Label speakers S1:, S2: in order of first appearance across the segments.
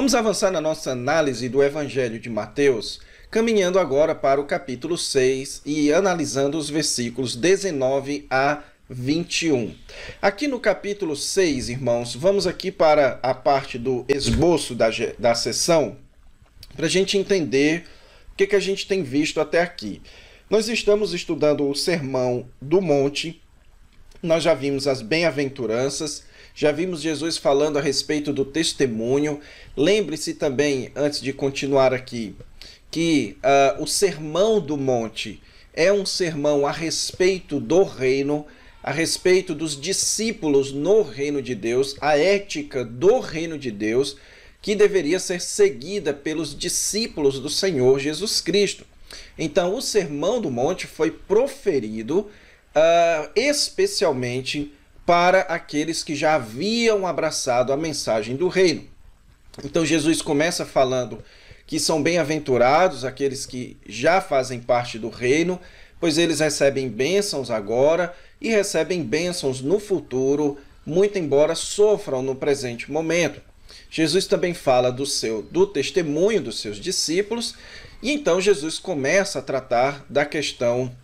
S1: Vamos avançar na nossa análise do Evangelho de Mateus, caminhando agora para o capítulo 6 e analisando os versículos 19 a 21. Aqui no capítulo 6, irmãos, vamos aqui para a parte do esboço da sessão, para a gente entender o que a gente tem visto até aqui. Nós estamos estudando o Sermão do Monte, nós já vimos as bem-aventuranças, já vimos Jesus falando a respeito do testemunho. Lembre-se também, antes de continuar aqui, que o Sermão do Monte é um sermão a respeito do reino, a respeito dos discípulos no reino de Deus, a ética do reino de Deus, que deveria ser seguida pelos discípulos do Senhor Jesus Cristo. Então, o Sermão do Monte foi proferido especialmente para aqueles que já haviam abraçado a mensagem do reino. Então, Jesus começa falando que são bem-aventurados aqueles que já fazem parte do reino, pois eles recebem bênçãos agora e recebem bênçãos no futuro, muito embora sofram no presente momento. Jesus também fala do testemunho dos seus discípulos, e então Jesus começa a tratar da questão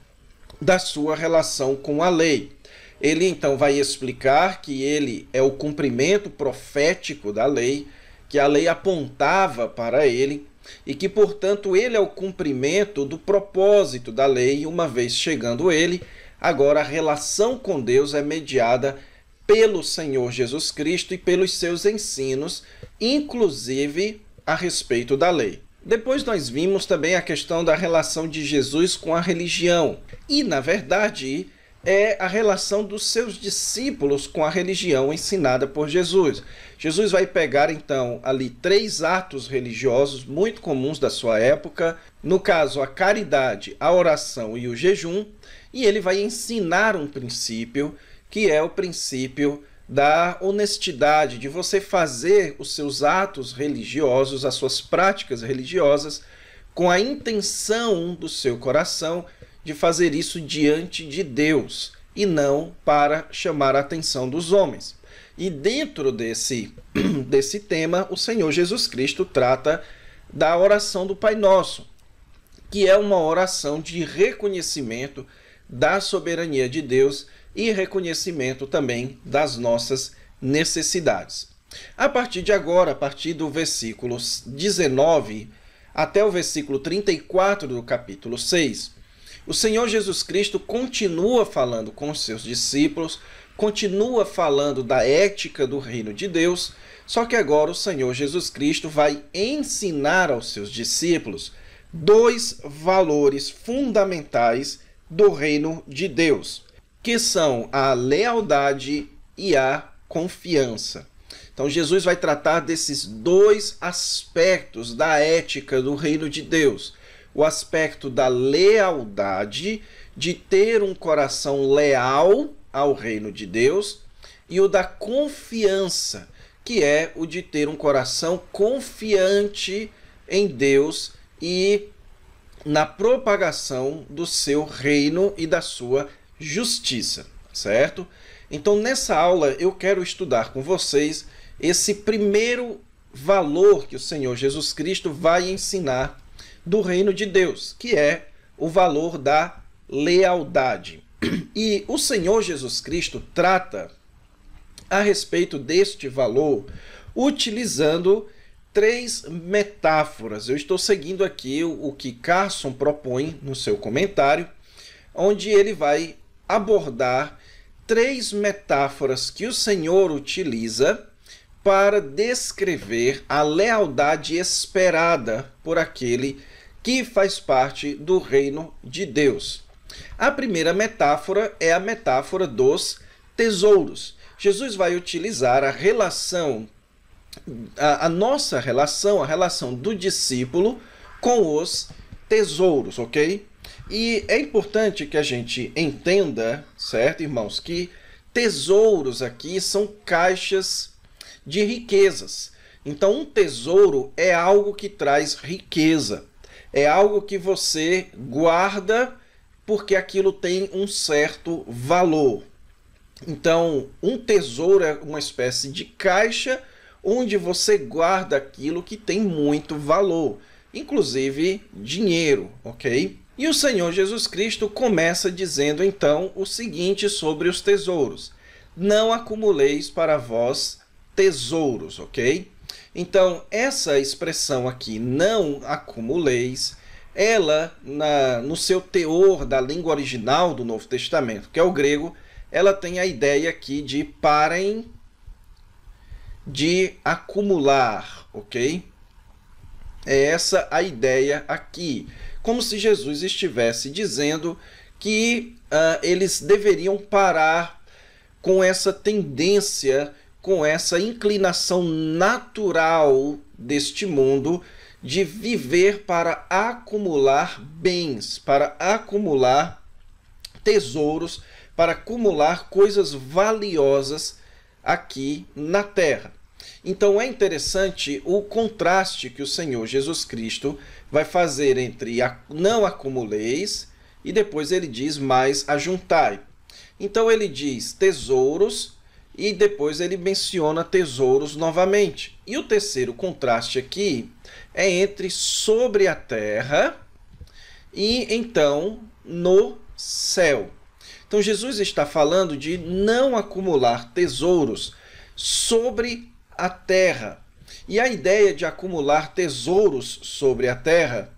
S1: da sua relação com a lei. Ele então vai explicar que ele é o cumprimento profético da lei, que a lei apontava para ele, e que, portanto, ele é o cumprimento do propósito da lei. Uma vez chegando ele, agora a relação com Deus é mediada pelo Senhor Jesus Cristo e pelos seus ensinos, inclusive a respeito da lei. Depois nós vimos também a questão da relação de Jesus com a religião. E, na verdade, é a relação dos seus discípulos com a religião ensinada por Jesus. Jesus vai pegar, então, ali 3 atos religiosos muito comuns da sua época, no caso, a caridade, a oração e o jejum, e ele vai ensinar um princípio, que é o princípio da honestidade, de você fazer os seus atos religiosos, as suas práticas religiosas, com a intenção do seu coração de fazer isso diante de Deus e não para chamar a atenção dos homens. E dentro desse tema, o Senhor Jesus Cristo trata da oração do Pai Nosso, que é uma oração de reconhecimento da soberania de Deus e reconhecimento também das nossas necessidades. A partir de agora, a partir do versículo 19 até o versículo 34 do capítulo 6, o Senhor Jesus Cristo continua falando com os seus discípulos, continua falando da ética do reino de Deus, só que agora o Senhor Jesus Cristo vai ensinar aos seus discípulos 2 valores fundamentais do reino de Deus, que são a lealdade e a confiança. Então, Jesus vai tratar desses 2 aspectos da ética do reino de Deus. O aspecto da lealdade, de ter um coração leal ao reino de Deus, e o da confiança, que é o de ter um coração confiante em Deus e na propagação do seu reino e da sua justiça, certo? Então, nessa aula, eu quero estudar com vocês esse primeiro valor que o Senhor Jesus Cristo vai ensinar do reino de Deus, que é o valor da lealdade. E o Senhor Jesus Cristo trata a respeito deste valor utilizando 3 metáforas. Eu estou seguindo aqui o que Carson propõe no seu comentário, onde ele vai abordar 3 metáforas que o Senhor utiliza para descrever a lealdade esperada por aquele que faz parte do reino de Deus. A primeira metáfora é a metáfora dos tesouros. Jesus vai utilizar a relação, a nossa relação, a relação do discípulo com os tesouros, ok? E é importante que a gente entenda, certo, irmãos, que tesouros aqui são caixas de riquezas. Então, um tesouro é algo que traz riqueza. É algo que você guarda porque aquilo tem um certo valor. Então, um tesouro é uma espécie de caixa onde você guarda aquilo que tem muito valor, inclusive dinheiro, ok? E o Senhor Jesus Cristo começa dizendo então o seguinte sobre os tesouros: não acumuleis para vós tesouros, ok? Então, essa expressão aqui, não acumuleis, ela, no seu teor da língua original do Novo Testamento, que é o grego, ela tem a ideia aqui de parem de acumular, ok? É essa a ideia aqui. Como se Jesus estivesse dizendo que eles deveriam parar com essa tendência, com essa inclinação natural deste mundo de viver para acumular bens, para acumular tesouros, para acumular coisas valiosas aqui na terra. Então é interessante o contraste que o Senhor Jesus Cristo vai fazer entre não acumuleis e depois ele diz mais ajuntai. Então ele diz tesouros e depois ele menciona tesouros novamente. E o terceiro contraste aqui é entre sobre a terra e então no céu. Então Jesus está falando de não acumular tesouros sobre a terra. E a ideia de acumular tesouros sobre a terra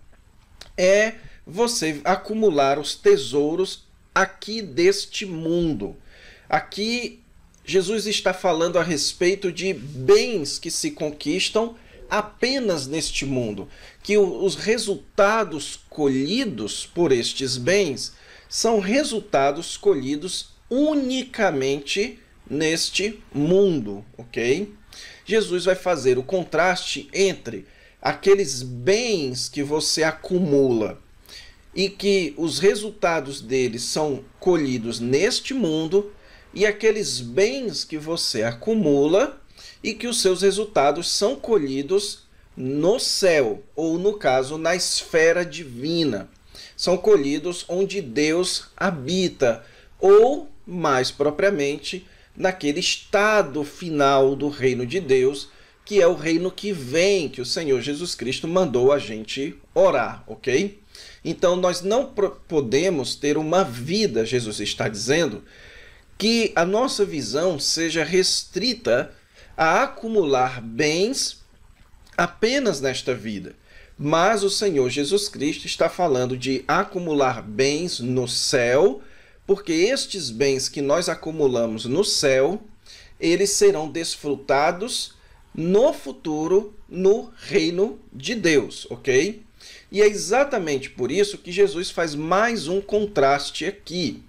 S1: é você acumular os tesouros aqui deste mundo. Aqui Jesus está falando a respeito de bens que se conquistam apenas neste mundo, que os resultados colhidos por estes bens são resultados colhidos unicamente neste mundo, ok? Jesus vai fazer o contraste entre aqueles bens que você acumula e que os resultados deles são colhidos neste mundo e aqueles bens que você acumula e que os seus resultados são colhidos no céu, ou no caso, na esfera divina. São colhidos onde Deus habita, ou, mais propriamente, naquele estado final do reino de Deus, que é o reino que vem, que o Senhor Jesus Cristo mandou a gente orar, ok? Então, nós não podemos ter uma vida, Jesus está dizendo, que a nossa visão seja restrita a acumular bens apenas nesta vida. Mas o Senhor Jesus Cristo está falando de acumular bens no céu, porque estes bens que nós acumulamos no céu, eles serão desfrutados no futuro, no reino de Deus, ok? E é exatamente por isso que Jesus faz mais um contraste aqui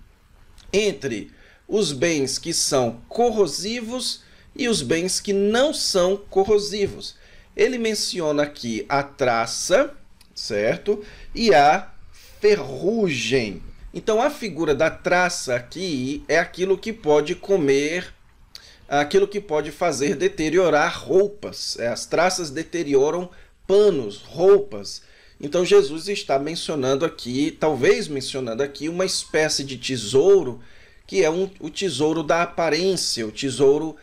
S1: entre os bens que são corrosivos e os bens que não são corrosivos. Ele menciona aqui a traça, certo? E a ferrugem. Então, a figura da traça aqui é aquilo que pode comer, aquilo que pode fazer deteriorar roupas. As traças deterioram panos, roupas. Então, Jesus está mencionando aqui, talvez mencionando aqui, uma espécie de tesouro, que é o tesouro da aparência, o tesouro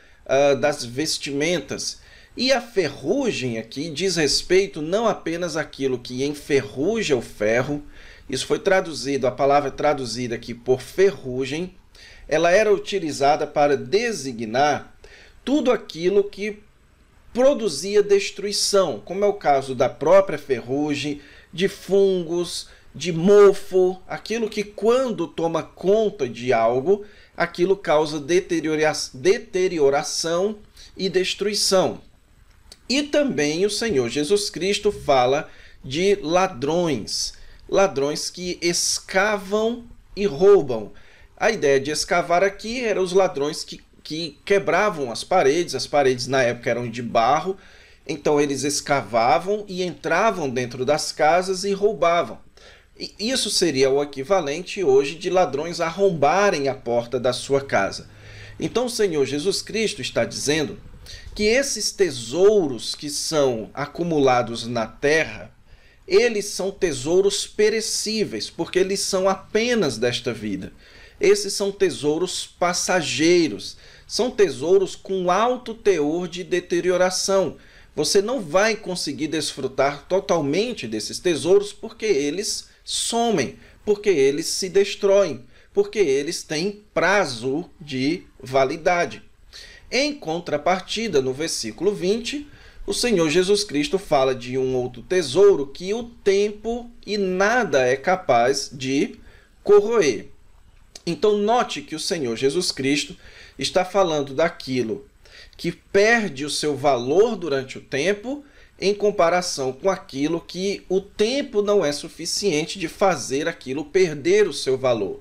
S1: das vestimentas. E a ferrugem aqui diz respeito não apenas àquilo que enferruja o ferro. Isso foi traduzido, a palavra traduzida aqui por ferrugem, ela era utilizada para designar tudo aquilo que produzia destruição, como é o caso da própria ferrugem, de fungos, de mofo, aquilo que quando toma conta de algo, aquilo causa deterioração e destruição. E também o Senhor Jesus Cristo fala de ladrões, ladrões que escavam e roubam. A ideia de escavar aqui eram os ladrões que quebravam as paredes na época eram de barro, então eles escavavam e entravam dentro das casas e roubavam. E isso seria o equivalente hoje de ladrões arrombarem a porta da sua casa. Então o Senhor Jesus Cristo está dizendo que esses tesouros que são acumulados na terra, eles são tesouros perecíveis, porque eles são apenas desta vida. Esses são tesouros passageiros, são tesouros com alto teor de deterioração. Você não vai conseguir desfrutar totalmente desses tesouros porque eles somem, porque eles se destroem, porque eles têm prazo de validade. Em contrapartida, no versículo 20, o Senhor Jesus Cristo fala de um outro tesouro que o tempo e nada é capaz de corroer. Então, note que o Senhor Jesus Cristo está falando daquilo que perde o seu valor durante o tempo em comparação com aquilo que o tempo não é suficiente de fazer aquilo perder o seu valor.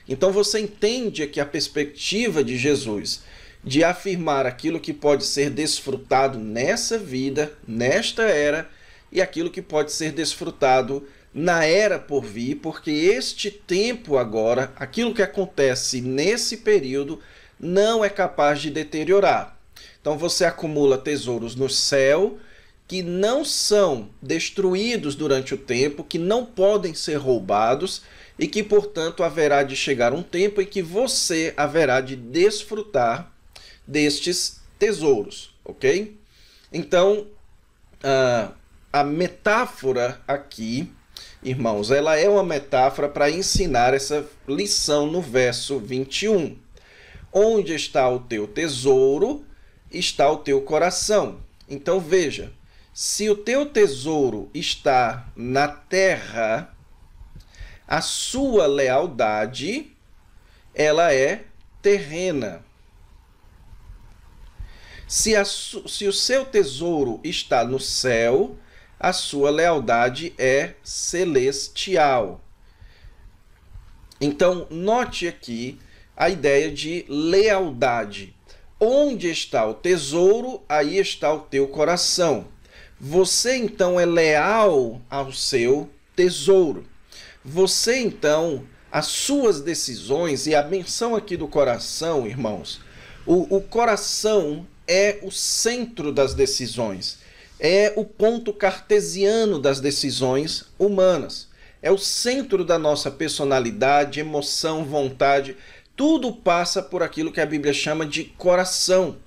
S1: Então você entende aqui a perspectiva de Jesus de afirmar aquilo que pode ser desfrutado nessa vida, nesta era, e aquilo que pode ser desfrutado na era por vir, porque este tempo agora, aquilo que acontece nesse período, não é capaz de deteriorar. Então você acumula tesouros no céu que não são destruídos durante o tempo, que não podem ser roubados e que, portanto, haverá de chegar um tempo em que você haverá de desfrutar destes tesouros, ok? Então, a metáfora aqui, irmãos, ela é uma metáfora para ensinar essa lição no verso 21. Onde está o teu tesouro, está o teu coração. Então veja, se o teu tesouro está na terra, a sua lealdade, ela é terrena. Se o seu tesouro está no céu, a sua lealdade é celestial. Então, note aqui a ideia de lealdade. Onde está o tesouro, aí está o teu coração. Você, então, é leal ao seu tesouro. Você, então, as suas decisões, e a menção aqui do coração, irmãos, o coração é o centro das decisões, é o ponto cartesiano das decisões humanas, é o centro da nossa personalidade, emoção, vontade. Tudo passa por aquilo que a Bíblia chama de coração.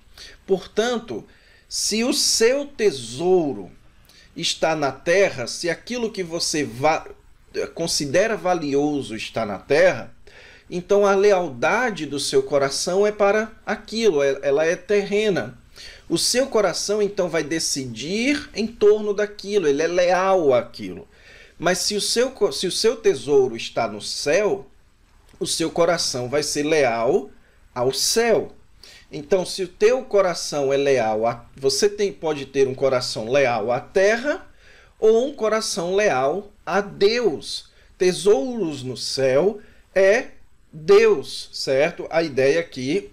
S1: Portanto, se o seu tesouro está na terra, se aquilo que você considera valioso está na terra, então a lealdade do seu coração é para aquilo, ela é terrena. O seu coração, então, vai decidir em torno daquilo, ele é leal àquilo. Mas se o seu tesouro está no céu, o seu coração vai ser leal ao céu. Então, se o teu coração é leal, você pode ter um coração leal à terra ou um coração leal a Deus. Tesouros no céu é Deus, certo? A ideia aqui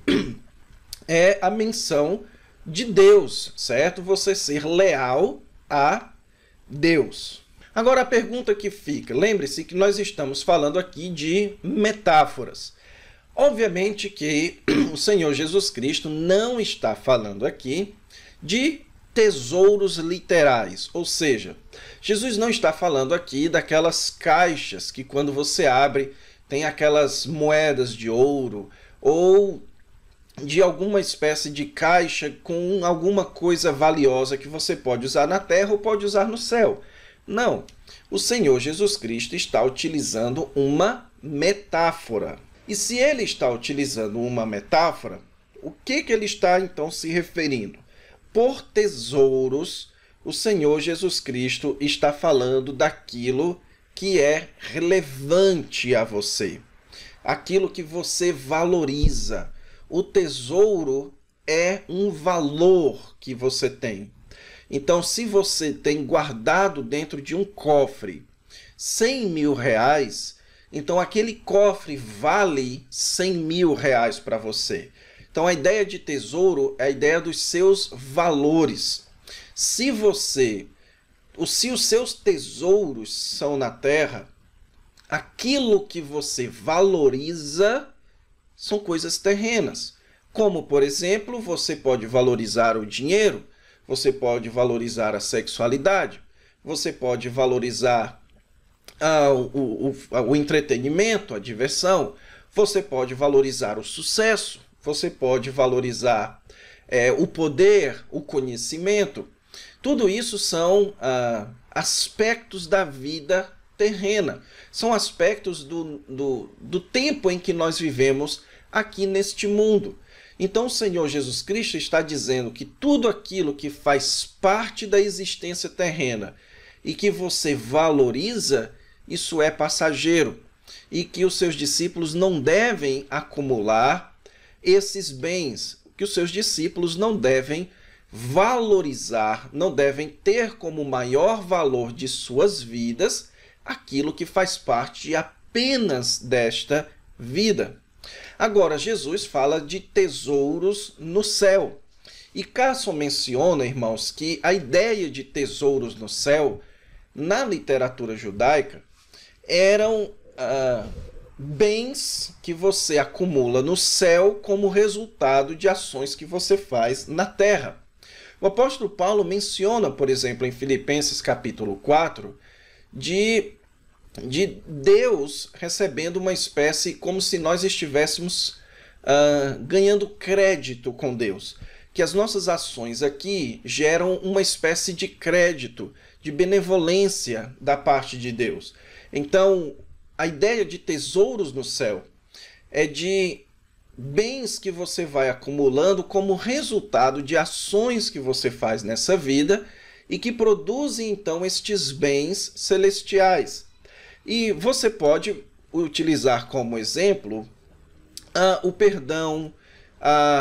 S1: é a menção de Deus, certo? Você ser leal a Deus. Agora a pergunta que fica, lembre-se que nós estamos falando aqui de metáforas. Obviamente que o Senhor Jesus Cristo não está falando aqui de tesouros literais, ou seja, Jesus não está falando aqui daquelas caixas que quando você abre tem aquelas moedas de ouro ou de alguma espécie de caixa com alguma coisa valiosa que você pode usar na terra ou pode usar no céu. Não, o Senhor Jesus Cristo está utilizando uma metáfora. E se ele está utilizando uma metáfora, o que ele está então se referindo? Por tesouros, o Senhor Jesus Cristo está falando daquilo que é relevante a você, aquilo que você valoriza. O tesouro é um valor que você tem. Então, se você tem guardado dentro de um cofre 100 mil reais, então aquele cofre vale 100 mil reais para você. Então, a ideia de tesouro é a ideia dos seus valores. Se os seus tesouros são na terra, aquilo que você valoriza são coisas terrenas. Como, por exemplo, você pode valorizar o dinheiro, você pode valorizar a sexualidade, você pode valorizar o entretenimento, a diversão, você pode valorizar o sucesso, você pode valorizar o poder, o conhecimento. Tudo isso são aspectos da vida terrena, são aspectos do tempo em que nós vivemos aqui neste mundo. Então o Senhor Jesus Cristo está dizendo que tudo aquilo que faz parte da existência terrena e que você valoriza, isso é passageiro, e que os seus discípulos não devem acumular esses bens, que os seus discípulos não devem valorizar, não devem ter como maior valor de suas vidas aquilo que faz parte apenas desta vida. Agora, Jesus fala de tesouros no céu. E Carson menciona, irmãos, que a ideia de tesouros no céu, na literatura judaica, eram bens que você acumula no céu como resultado de ações que você faz na terra. O apóstolo Paulo menciona, por exemplo, em Filipenses capítulo 4, de Deus recebendo uma espécie como se nós estivéssemos ganhando crédito com Deus. Que as nossas ações aqui geram uma espécie de crédito, de benevolência da parte de Deus. Então, a ideia de tesouros no céu é de bens que você vai acumulando como resultado de ações que você faz nessa vida e que produzem, então, estes bens celestiais. E você pode utilizar como exemplo o perdão,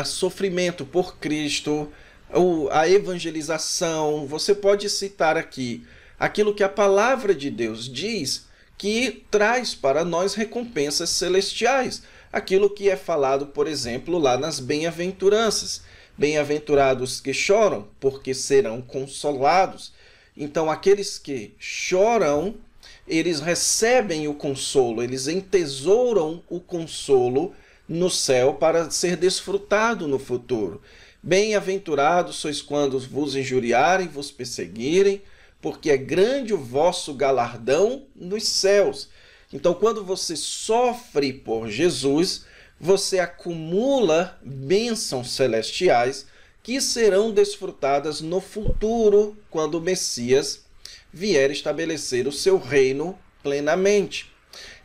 S1: sofrimento por Cristo, a evangelização. Você pode citar aqui aquilo que a palavra de Deus diz que traz para nós recompensas celestiais. Aquilo que é falado, por exemplo, lá nas bem-aventuranças. Bem-aventurados que choram, porque serão consolados. Então, aqueles que choram, eles recebem o consolo, eles entesouram o consolo no céu para ser desfrutado no futuro. Bem-aventurados sois quando vos injuriarem, vos perseguirem, porque é grande o vosso galardão nos céus. Então, quando você sofre por Jesus, você acumula bênçãos celestiais que serão desfrutadas no futuro, quando o Messias vier estabelecer o seu reino plenamente.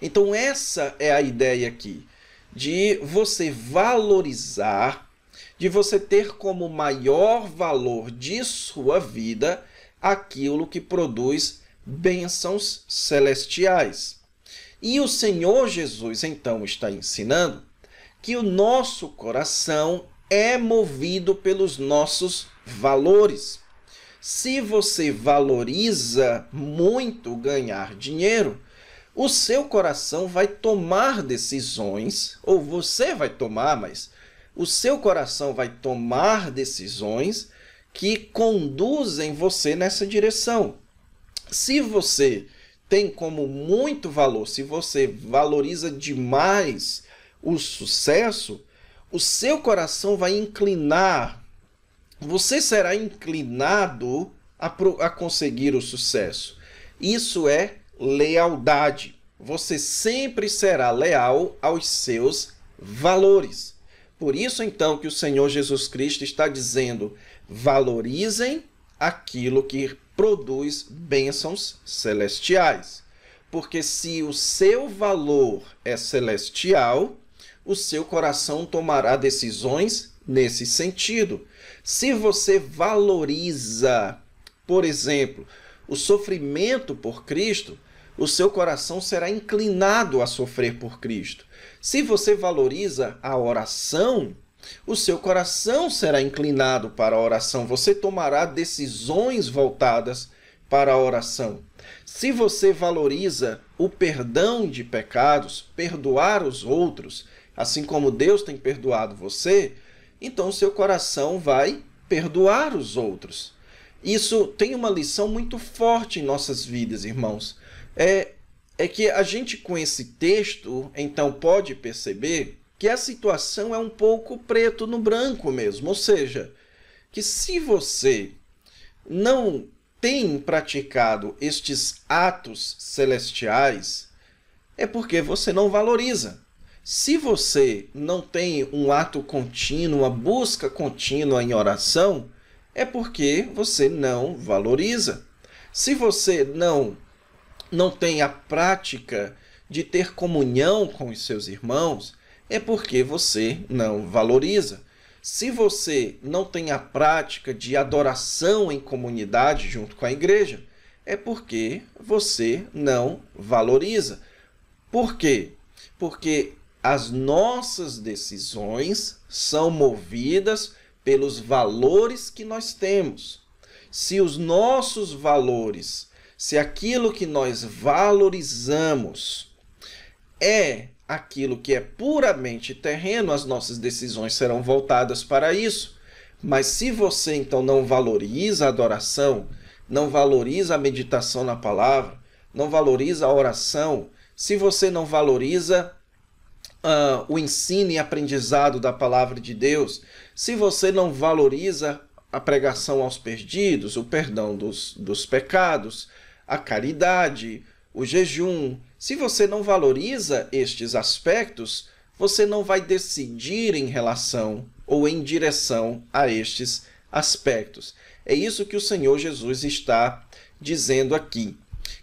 S1: Então, essa é a ideia aqui, de você valorizar, de você ter como maior valor de sua vida aquilo que produz bênçãos celestiais. E o Senhor Jesus, então, está ensinando que o nosso coração é movido pelos nossos valores. Se você valoriza muito ganhar dinheiro, o seu coração vai tomar decisões, ou você vai tomar, mas o seu coração vai tomar decisões que conduzem você nessa direção. Se você tem como muito valor, se você valoriza demais o sucesso, o seu coração vai inclinar, você será inclinado a conseguir o sucesso. Isso é lealdade. Você sempre será leal aos seus valores. Por isso, então, que o Senhor Jesus Cristo está dizendo: valorizem aquilo que produz bênçãos celestiais. Porque se o seu valor é celestial, o seu coração tomará decisões nesse sentido. Se você valoriza, por exemplo, o sofrimento por Cristo, o seu coração será inclinado a sofrer por Cristo. Se você valoriza a oração, o seu coração será inclinado para a oração. Você tomará decisões voltadas para a oração. Se você valoriza o perdão de pecados, perdoar os outros, assim como Deus tem perdoado você, então o seu coração vai perdoar os outros. Isso tem uma lição muito forte em nossas vidas, irmãos. É que a gente, com esse texto, então pode perceber que a situação é um pouco preto no branco mesmo. Ou seja, que se você não tem praticado estes atos celestiais, é porque você não valoriza. Se você não tem um ato contínuo, uma busca contínua em oração, é porque você não valoriza. Se você não tem a prática de ter comunhão com os seus irmãos, é porque você não valoriza. Se você não tem a prática de adoração em comunidade junto com a igreja, é porque você não valoriza. Por quê? Porque as nossas decisões são movidas pelos valores que nós temos. Se os nossos valores, se aquilo que nós valorizamos é aquilo que é puramente terreno, as nossas decisões serão voltadas para isso. Mas se você então não valoriza a adoração, não valoriza a meditação na palavra, não valoriza a oração, se você não valoriza o ensino e aprendizado da palavra de Deus, se você não valoriza a pregação aos perdidos, o perdão dos pecados, a caridade, o jejum, se você não valoriza estes aspectos, você não vai decidir em relação ou em direção a estes aspectos. É isso que o Senhor Jesus está dizendo aqui,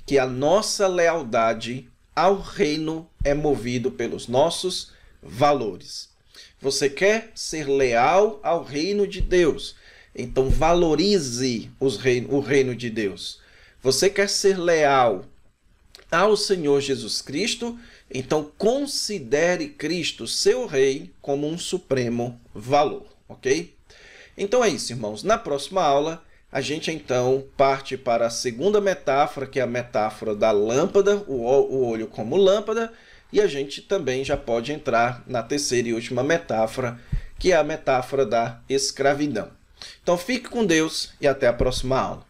S1: que a nossa lealdade ao reino é movido pelos nossos valores. Você quer ser leal ao reino de Deus, então valorize o reino de Deus. Você quer ser leal ao Senhor Jesus Cristo, então considere Cristo, seu rei, como um supremo valor, ok? Então é isso, irmãos. Na próxima aula, a gente então parte para a segunda metáfora, que é a metáfora da lâmpada, o olho como lâmpada, e a gente também já pode entrar na terceira e última metáfora, que é a metáfora da escravidão. Então fique com Deus e até a próxima aula.